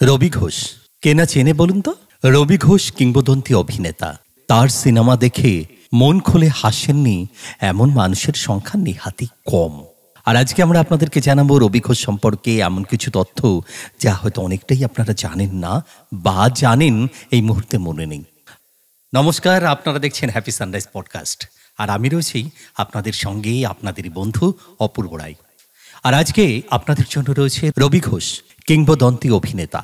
রবি ঘোষ কে না চেনে বলুন তো? রবি ঘোষ কিংবদন্তি অভিনেতা। তার সিনেমা দেখে মন খুলে হাসেননি এমন মানুষের সংখ্যা নেহাতি কম। আর আজকে আমরা আপনাদেরকে জানাবো রবি ঘোষ সম্পর্কে এমন কিছু তথ্য যা হয়তো অনেকটাই আপনারা জানেন না বা জানেন এই মুহূর্তে মনে নেই। নমস্কার, আপনারা দেখছেন হ্যাপি সানরাইজ পডকাস্ট, আর আমি রয়েছি আপনাদের সঙ্গে, আপনাদেরই বন্ধু অপূর্ব রায়। আর আজকে আপনাদের জন্য রয়েছে রবি ঘোষ, কিংবদন্তি অভিনেতা।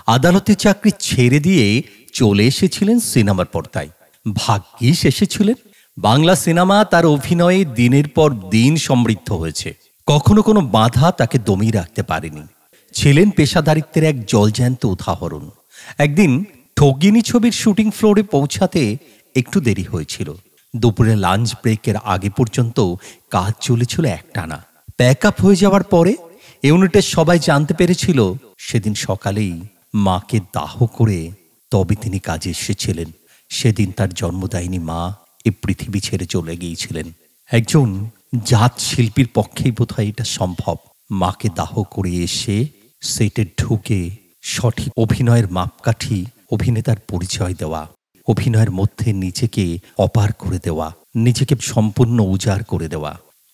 আদালতের চাকরি ছেড়ে দিয়ে চলে এসেছিলেন সিনেমার পর্দায়। ভাগ্যিস এসেছিলেন। বাংলা সিনেমা তার অভিনয়ে দিনের পর দিন সমৃদ্ধ হয়েছে। কখনো কোনো বাধা তাকে দমিয়ে রাখতে পারেনি। ছিলেন পেশাদারিত্বের এক জলজ্যান্ত উদাহরণ। একদিন ঠগিনী ছবির শুটিং ফ্লোরে পৌঁছাতে একটু দেরি হয়েছিল। দুপুরে লাঞ্চ ব্রেকের আগে পর্যন্ত কাজ চলেছিল একটানা। প্যাক আপ হয়ে যাওয়ার পরে ইউনিটের সবাই জানতে পেরেছিল সেদিন সকালেই মাকে দাহ করে তবে তিনি কাজে এসেছিলেন। সেদিন তার জন্মদায়িনী মা এ পৃথিবী ছেড়ে চলে গিয়েছিলেন। একজন জাত শিল্পীর পক্ষেই বোধহয় এটা সম্ভব। মাকে দাহ করে এসে সেটে ঢুকে সঠিক অভিনয়ের মাপকাঠি, অভিনেতার পরিচয় দেওয়া, অভিনয়ের মধ্যে নিজেকে অপার করে দেওয়া, নিজেকে সম্পূর্ণ উজাড় করে দেওয়া।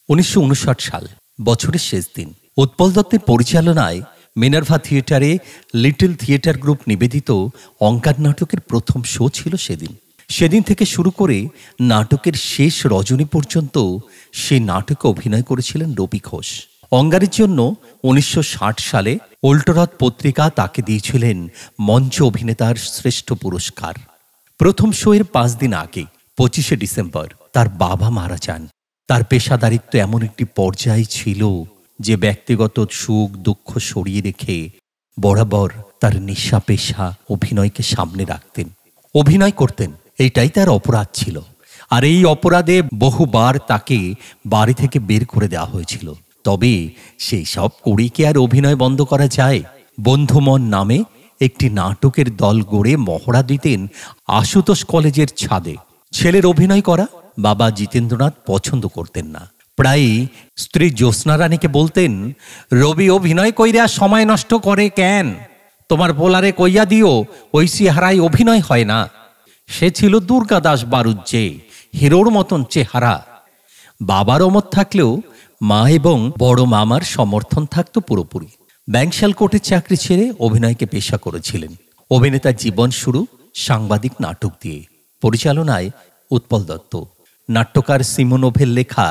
1959 সাল, বছরের শেষ দিন। উৎপল দত্তের পরিচালনায় মিনার্ভা থিয়েটারে লিটল থিয়েটার গ্রুপ নিবেদিত অঙ্গার নাটকের প্রথম শো ছিল সেদিন। সেদিন থেকে শুরু করে নাটকের শেষ রজনী পর্যন্ত সেই নাটকে অভিনয় করেছিলেন রবি ঘোষ। অঙ্গারের জন্য 1960 সালে উল্টোরথ পত্রিকা তাকে দিয়েছিলেন মঞ্চ অভিনেতার শ্রেষ্ঠ পুরস্কার। প্রথম শোয়ের 5 দিন আগে 25শে ডিসেম্বর তার বাবা মারা যান। তার পেশাদারিত্ব এমন একটি পর্যায়ে ছিল যে ব্যক্তিগত সুখ দুঃখ সরিয়ে রেখে বরাবর তার নিশা পেশা অভিনয়কে সামনে রাখতেন, অভিনয় করতেন। এইটাই তার অপরাধ ছিল। আর এই অপরাধে বহুবার তাকে বাড়ি থেকে বের করে দেওয়া হয়েছিল। তবে সেই সব করে কি আর অভিনয় বন্ধ করা যায়? বন্ধুমন নামে একটি নাটকের দল গড়ে মহড়া দিতেন আশুতোষ কলেজের ছাদে। ছেলের অভিনয় করা বাবা জিতেন্দ্রনাথ পছন্দ করতেন না। প্রায়ই স্ত্রী জ্যোৎস্না রানীকে বলতেন, রবি অভিনয় কইরা সময় নষ্ট করে কেন? তোমার বোলারে কইয়া দিও ওই চেহারায় অভিনয় হয় না। সে ছিল দুর্গা দাস বারুজ্জে, হিরোর মতন চেহারা। বাবার অমত থাকলেও মা এবং বড় মামার সমর্থন থাকত পুরোপুরি। ব্যাংশাল কোর্টের চাকরি ছেড়ে অভিনয়কে পেশা করেছিলেন। অভিনেতার জীবন শুরু সাংবাদিক নাটক দিয়ে। পরিচালনায় উৎপল দত্ত। নাট্যকার সিমোনোভের লেখা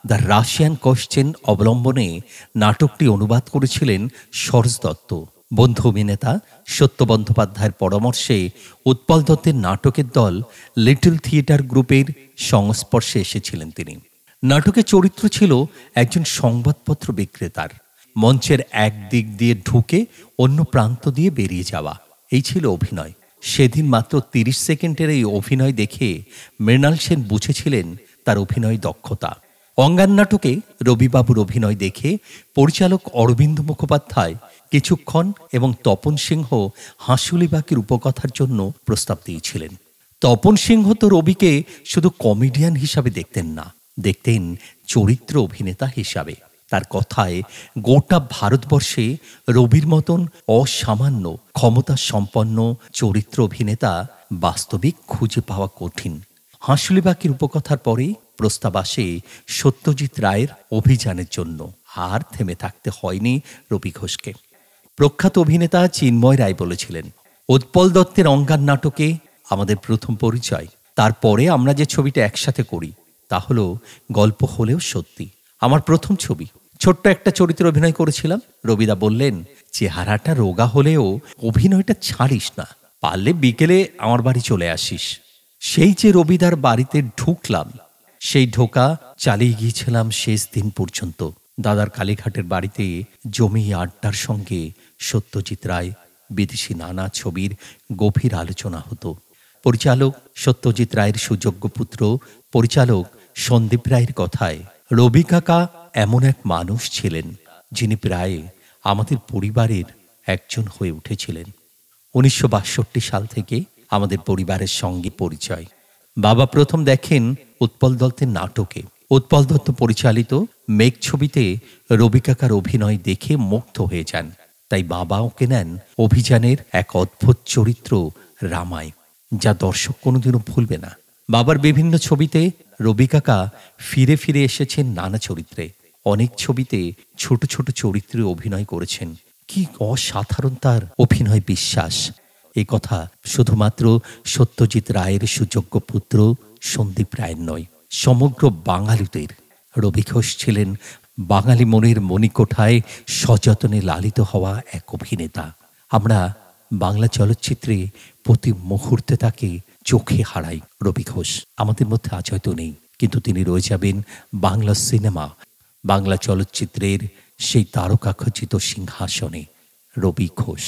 দ্য রাশিয়ান কোশ্চেন অবলম্বনে নাটকটি অনুবাদ করেছিলেন সরোজ দত্ত। বন্ধু অভিনেতা সত্য বন্দ্যোপাধ্যায়ের পরামর্শে উৎপল দত্তের নাটকের দল লিটল থিয়েটার গ্রুপের সংস্পর্শে এসেছিলেন তিনি। নাটকের চরিত্র ছিল একজন সংবাদপত্র বিক্রেতার। মঞ্চের এক দিক দিয়ে ঢুকে অন্য প্রান্ত দিয়ে বেরিয়ে যাওয়া, এই ছিল অভিনয়। সেদিন মাত্র 30 সেকেন্ডের এই অভিনয় দেখে মৃণাল সেন বুঝেছিলেন তার অভিনয় দক্ষতা। অঙ্গার নাটকে রবিবাবুর অভিনয় দেখে পরিচালক অরবিন্দ মুখোপাধ্যায় কিছুক্ষণ এবং তপন সিংহ হাঁসুলিবাকির উপকথার জন্য প্রস্তাব দিয়েছিলেন। তপন সিংহ তো রবিকে শুধু কমেডিয়ান হিসাবে দেখতেন না, দেখতেন চরিত্র অভিনেতা হিসাবে। তার কথায় গোটা ভারতবর্ষে রবির মতন অসামান্য ক্ষমতা সম্পন্ন চরিত্র অভিনেতা বাস্তবিক খুঁজে পাওয়া কঠিন। হাঁসুলিবাকির উপকথার পরেই প্রস্তাব আসে সত্যজিৎ রায়ের অভিযানের জন্য। আর থেমে থাকতে হয়নি রবি ঘোষকে। প্রখ্যাত অভিনেতা চিন্ময় রায় বলেছিলেন, উৎপল দত্তের অঙ্গার নাটকে আমাদের প্রথম পরিচয়। তারপরে আমরা যে ছবিটা একসাথে করি তা হলো গল্প হলেও সত্যি। আমার প্রথম ছবি। ছোট্ট একটা চরিত্র অভিনয় করেছিলাম। রবিদা বললেন, চেহারাটা রোগা হলেও অভিনয়টা ছাড়িস না, পারলে বিকেলে আমার বাড়ি চলে আসিস। সেই যে রবিদার বাড়িতে ঢুকলাম, সেই ঢোকা চালিয়ে গিয়েছিলাম শেষ দিন পর্যন্ত। দাদার কালীঘাটের বাড়িতে জমিয়ে আড্ডার সঙ্গে সত্যজিৎ রায়, বিদেশি নানা ছবির গভীর আলোচনা হতো। পরিচালক সত্যজিৎ রায়ের সুযোগ্য পুত্র পরিচালক সন্দীপ রায়ের কথায় রবি কাকা এমন এক মানুষ ছিলেন যিনি প্রায় আমাদের পরিবারের একজন হয়ে উঠেছিলেন। 1962 সাল থেকে আমাদের পরিবারের সঙ্গে পরিচয়। বাবা প্রথম দেখেন উৎপল দত্তের নাটকে। উৎপল দত্ত পরিচালিত মেঘ ছবিতে রবি কাকার অভিনয় দেখে মুগ্ধ হয়ে যান। তাই বাবা ওকে নেন অভিযানের এক অদ্ভুত চরিত্র রামায়, যা দর্শক কোনোদিনও ভুলবে না। বাবার বিভিন্ন ছবিতে রবি কাকা ফিরে ফিরে এসেছেন নানা চরিত্রে। অনেক ছবিতে ছোট ছোট চরিত্রে অভিনয় করেছেন। কি অসাধারণ তার অভিনয় বিশ্বাস! এ কথা শুধুমাত্র সত্যজিৎ রায়ের সুযোগ্য পুত্র সন্দীপ রায়ের নয়, সমগ্র বাঙালিদের। রবি ঘোষ ছিলেন বাঙালি মনের মণিকোঠায় সযত্নে লালিত হওয়া এক অভিনেতা। আমরা বাংলা চলচ্চিত্রে প্রতি মুহূর্তে তাকে চোখে হারাই। রবি ঘোষ আমাদের মধ্যে আজ হয়তো নেই, কিন্তু তিনি রয়ে যাবেন বাংলা সিনেমা, বাংলা চলচ্চিত্রের সেই তারকাখচিত সিংহাসনে। রবি ঘোষ।